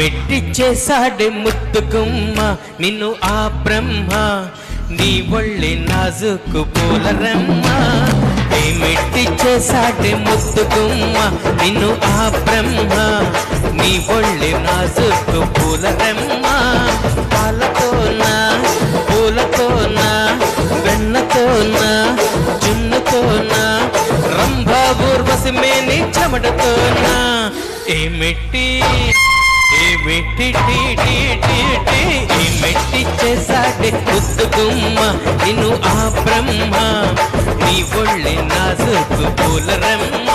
మెట్టి చేసాడే ముత్తుకుమ్మ నిన్ను ఆ బ్రహ్మ నీ ఒళ్ళే నాజుకు పూలరమ్మ మెట్టి చేసాడే ముత్తుకుమ్మ నిన్ను ఆ బ్రహ్మ నీ ఒళ్ళే నాజుకు పూలరమ్మ పాలతోనా పూలతోనా వెన్నతోనా జున్నుతోనా రంభా ఊర్వశి మేని చెమటతోనా మెట్టి చేసాడే ముత్తుకుమ్మ నిన్ను ఆ బ్రహ్మ నీ ఒళ్ళే నాజుకు పూలరమ్మ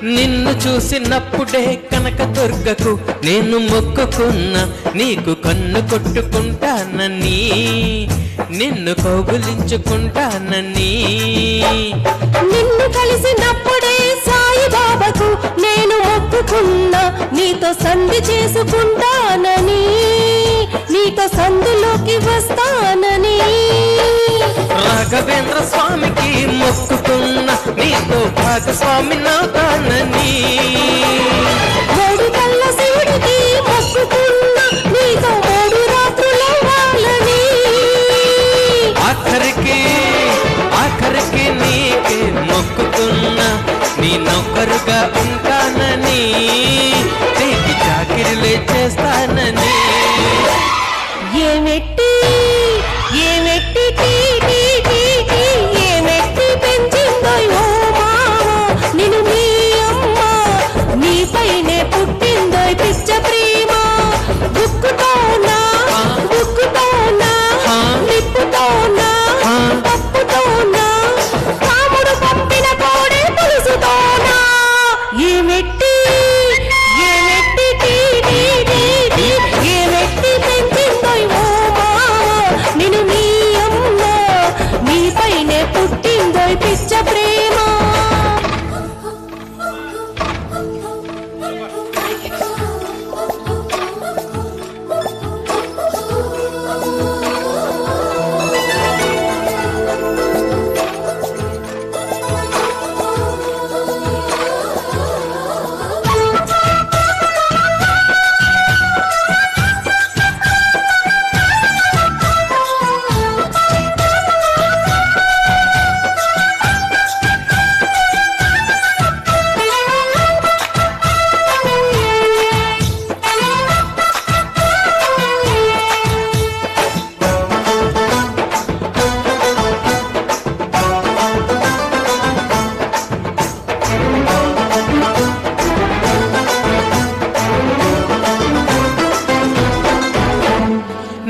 నిన్ను చూసినప్పుడే కనకదుర్గకు నేను మొక్కుకున్నా నీకు కన్ను కొట్టుకుంటానని నిన్ను కౌగులించుకుంటానని నిన్ను కలిసినప్పుడే సాయిబాబాకు నేను మొక్కుకున్నా నీతో సంధి చేసుకుంటానని నీతో సందులోకి వస్తానని రాఘవేంద్ర స్వామికి మొక్కుకున్న నీతో భాగస్వామి నాతానని మూడు కళ్ళ శివుడికి మొక్కుకున్న నీతో మూడు రాత్రులు వాళ్ళని ఆఖరికి నీకే మొక్కుకున్న నీ నౌకరుగా ఉంటానని నీకు చాకిరిలే చేస్తానని ఏమెట్టి పెంచిందో ఓ మామ నిన్ను నీ అమ్మ నీపైనే పుట్టిందో పిచ్చ ప్రేమ బుక్కుతోనా నిప్పుతోనా పప్పుతోనా రాముడు పంపిన కోడే పులుసుతోనా ఏమెట్టి పెంచిందో ఓ మామ నిన్ను నీ అమ్మ నీపైనే పుట్టిందో పిచ్చ ప్రేమ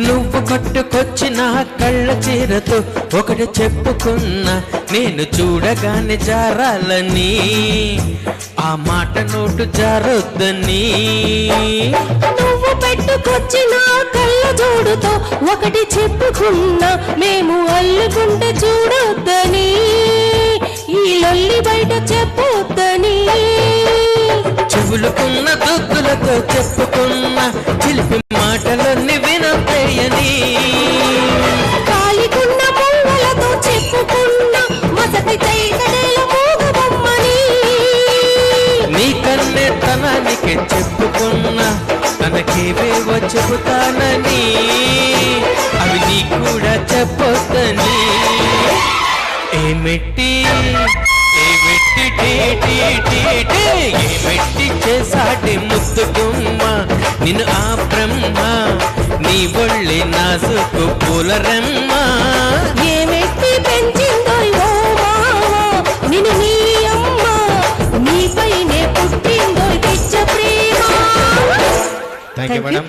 నువ్వు కట్టుకొచ్చిన కళ్ళ చీరతో ఒకటి చెప్పుకున్నా నేను చూడగానే జారాలని ఆ మాట నోటు జారొద్దని నువ్వు పెట్టుకొచ్చిన కళ్ళ జోడుతో ఒకటి చెప్పుకున్నా మేము అల్లుకుంటే చూడొద్దని ఈ లొల్లి బయట చెప్పొద్దని చెవులుకున్న దుద్దులతో చెప్పుకున్న చిలిపి మాటలన్నీ వినొద్దని కాలికున్న పొంగలతో చెప్పుకున్న మసటి చైతడేల మోగబొమ్మని నీ కన్నే తనానికి చెప్పుకున్న తనకేవేవో చెబుతానని అవి నీ కూడా చెప్పొద్దని ఏమెట్టి చేసాడే ముత్తుకుమ్మ నిన్ను ఆ బ్రహ్మ నీ ఒళ్ళే నాజుకు పూలరమ్మ ఏమెట్టి పెంచిందో ఓ మామ నిన్ను నీ అమ్మ నీపైనే పుట్టిందో పిచ్చ ప్రేమ. Thank you madam.